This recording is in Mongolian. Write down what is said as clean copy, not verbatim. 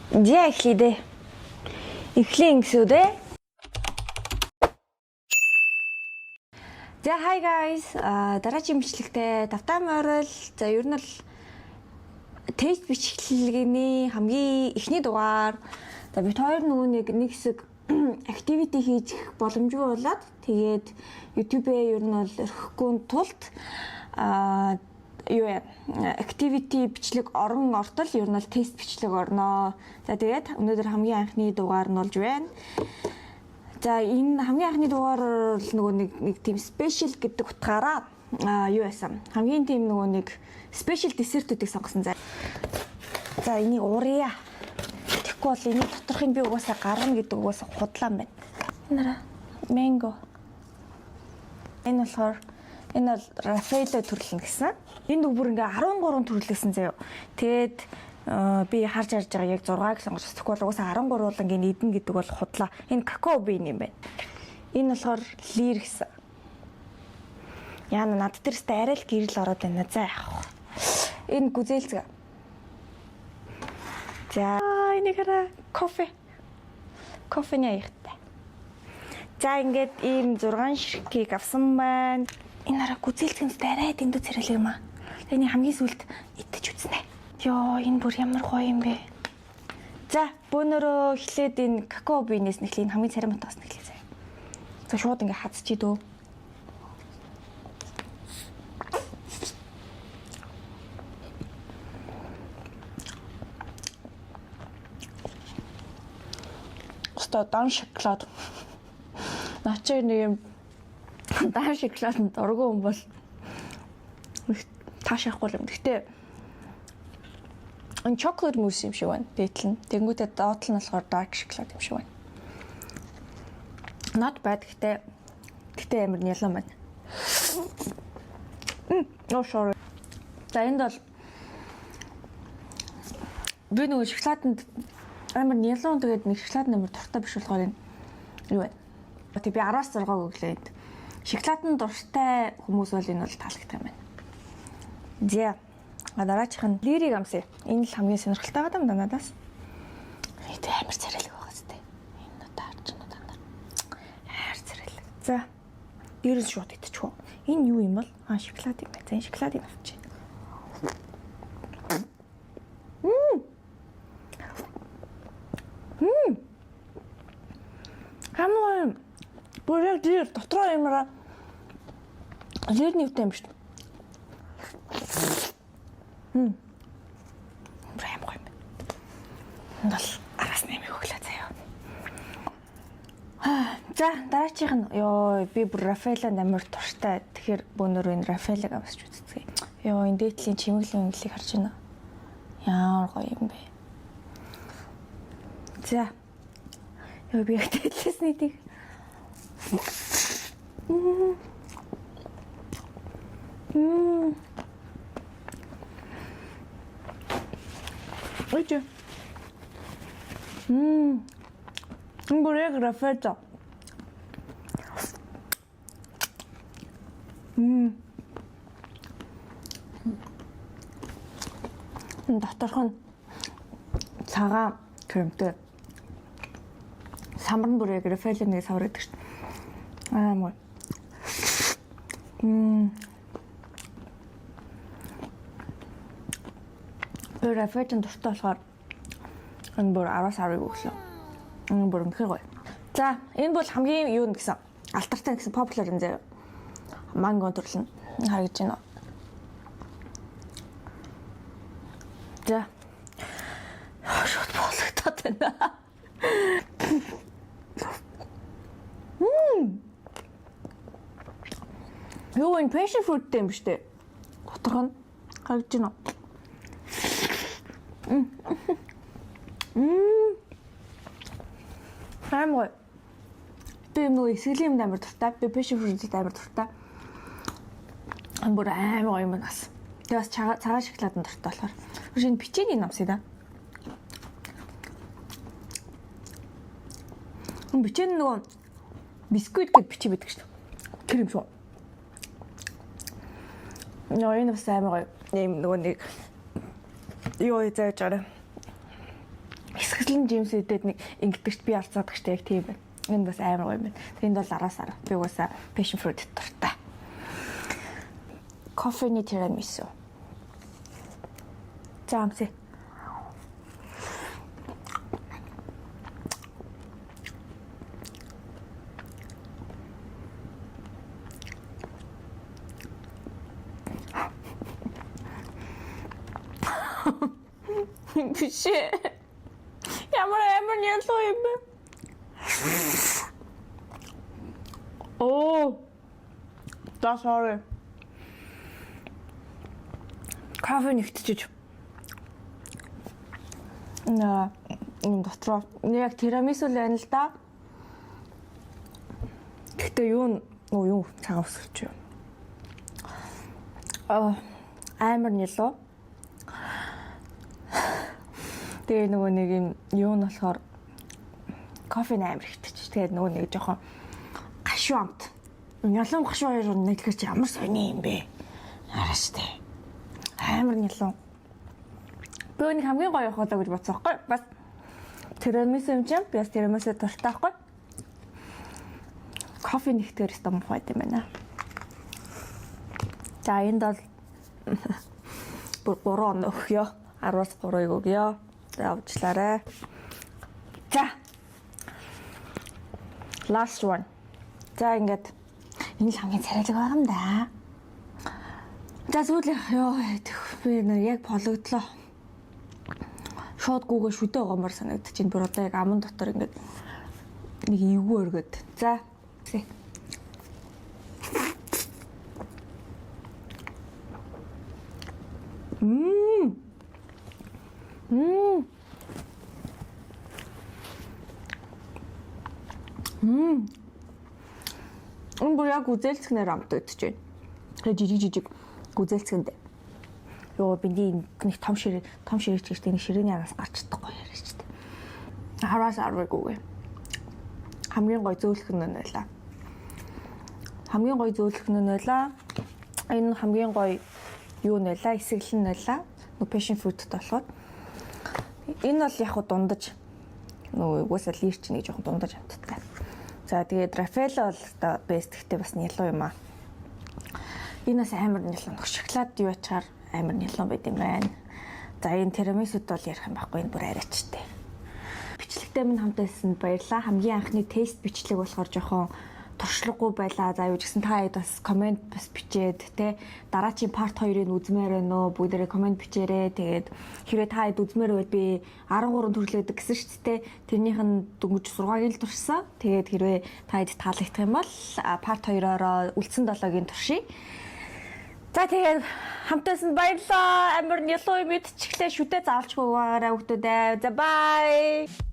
Жаа эхлэе. Эхлэн гэсүүдээ. За hi guys. Дараагийн бичлэгтээ давтаа морил. За ер нь л тест бичлэгийн хамгийн эхний дугаар. За бид хоёр нэг хэсэг activity хийж боломжгүй болоод тэгээд YouTube-ээ ер нь бол өрхөхгүй тулд activity бичлэг орон ортол ер нь бол тест бичлэг орноо. За тэгээд өнөөдөр хамгийн анхны дугаар нь болж байна. За энэ хамгийн анхны дугаар бол нөгөө нэг тийм special гэдэг утгаараа юу байсан? Хамгийн тийм нөгөө нэг special dessert-үүдийг сонгосон. За энийг уурья. Тэгэхгүй бол энийг доторхыг би угаасаа гаргана гэдэг угаасаа худлаан байна. Энэ mango. Энэ болохоор энэ бол Raffaello төрлөн гэсэн. Энд бүр ингээ 13 төрлөсөн заяа. Тэгээд би харж байгаа яг 6-ыг сонгож тэгэхгүй бол угаасаа 13 бол ингээ нийдэн гэдэг бол худлаа. Энэ какао бин юм байна. Энэ болохоор лир гэсэн. Яна над дээрстэй арай л гэрэл ороод байна. За яах вэ? Энэ гүзээлцгээ. За энийг хараа кофе. Кофений аягтай. За ингээд ийм 6 ширхгийг авсан байна. Энэ хараа гүзээлцгэнтэй арай дэндүү царайлаг юм аа. Тэний хамгийн сүлд идэж үзнэ. Йоо энэ бүр ямар гоё юм бэ. За бөөнөрөө эхлээд энэ какао бинээс нэхлээ энэ хамгийн царим утгаас нэхлээ заяа. За шууд ингээ хазчий дөө. Дан шоколад. Начи нэг юм дан шоколадд дургүй юм бол таашаахгүй юм. Гэхдээ энэ chocolate mousse юм шиг байна. Дээдл нь. Тэнгүүтээ доод нь болохоор dark chocolate юм шиг байна. Not bad гэхдээ амар нялан байна. No sorry. За энд бол би нөгөө шоколаданд амар нялан тэгээд нэг шоколад нэмэр дуртай биш болохоор энэ юу вэ? Тэг би 10-аас 6 өглөө энд. Шоколадын дуртай хүмүүс бол энэ бол таалагдах юм байна. За дараачих нь лириг амсаа. Энэ л хамгийн сонирхолтой байгаа юм надаас. Энд амар царайлаг байгаа зү. Энэ одоо харж байна даа. Амар царайлаг. За дээрээс шууд идчихв. Энэ юу юм бол? Шоколад юм байна. За энэ шоколадыг авчих. Хамаа бүр яг дээр дотроо юмраа лирний үтэй юм шүү. Брэм гой. Нал араас нэмэх өглөө заяа. За дараачих нь ёо би бүр Raffaello амар турштай. Тэгэхээр бөөнөр энэ Raffaello авсч үзье. Ёо энэ дээдлийн чимэглэн өнглийг харж байна. Яар гоё юм бэ. За. Ёо би яг дээдлээс нийтийг. Ой. Бурэг Raffaello. Доторх нь цагаан кремтэй. Самбар бүрэг Raffaello-ны савар гэдэг чинь. Муу. Raffaello дуртай болохоор энэ бүр 10-аас 10-ыг өглөө. Энэ бүр үнэхээр гоё. За энэ бол хамгийн юу гэсэн алтартай гэсэн popular юм заяа. Манго төрлөн харагдаж байна. За. Шууд болгоод байна. Юу энэ passion fruit юм биш үү? Доторх нь харагдаж байна. Амар. Би нөгөө эсгэлийн юм амар дуртай. Би passion fruit амар дуртай. Амар амар юм байна. Тэгээс цагаан шоколадын дуртай болохоор. Шинэ печений намсыг да. Печени нөгөө бисквит гэд бичиж байдаг шүү. Тэр юм шүү. Энэ бас амар гоё. Ийм нөгөө нэг юу яаж байгаа. Слим Джеймс эдэд нэг ингэдэгч би алцаадагчтай яг тийм байна. Энэ бас амар гоё юм байна. Энд бол араасаар би угаасаа passion fruit дуртай. Кофений тирамису. За амсэ. Биш. Ямар амар ялуу юм бэ? Oh. That's sorry. Кофе нэгтчиж. Энэ дотроо яг тирамису л байна л да. Гэтэ юу цагаан өсөлч юу. Амар нэлөө. Тэгээ нөгөө нэг юм юу нь болохоор кофе амар ихтэж. Тэгээд нөгөө нэг жоохон гашуу амт. Нялуун гашуу хоёр нэглэж ямар сони юм бэ? Хараа штэ. Амар нялуун. Би нэг хамгийн гоё явах удаа гэж бодсон байхгүй. Бас тирамису юм чинь би бас тирамису дуртай байхгүй. Кофе нэгтгэр өстө муухай юм байна. За энд бол 3 өгье. 10-аас 3-ыг өгье. За авчлаарай. За. Last one. За ингээд энэ л хамгийн царайлаг байгаа юм да. За сүүлийнх би яг пологдлоо. Шууд гүүгээ шүдэ гомор санагдчих. Би одоо яг аман дотор ингээд нэг эвгүй өргөд. За. Бүр яг үзэлцгнээр амтдагч байна. Тэгээ жижиг үзэлцгэндээ. Йоо би нэг том ширээ чигтэй нэг ширээний араас гарч чадахгүй яриач та. Хараас арваггүй. Хамгийн гой зөөлөх нь байлаа. Хамгийн гой зөөлөх нь байлаа. Энэ хамгийн гой юу нь байлаа? Эсэглэн нь байлаа. Passion fruit толгой. Энэ бол яг дундаж угаасаа лирч нэг жоохон дундаж амттай. За тэгээд Рафаэло бол одоо бест гэхдээ бас нялуу юм аа. Энэ бас амар нялуу. Шоколад юу ачаар амар нялуу байд юм байна. За энэ тирамисуд бол ярих юм байхгүй энэ бүр арайчтай. Бичлэгтэй минь хамт байсан баярлалаа. Хамгийн анхны тест бичлэг болохоор жоохон туршлагагүй байлаа. За юу ч гэсэн та хэд бас комент бас бичээд те дараачийн part 2-ыг үзмээр байна уу? Бүгдээрээ комент бичээрэй. Тэгээд хэрвээ та хэд үзмээр байвал би 13 төрлөөдөг гэсэн шүү дээ. Тэрнийх нь дөнгөж 6-ыг л туршсан. Тэгээд хэрвээ та хэд таалагдах юм бол part 2-ороо үлдсэн 7-гийн туршия. За тэгээд хамтаасан баярлалаа. Амар нялуу юм идчихлээ шүтээ заавалчгүй байгаарай хүүхдүүдээ. За bye.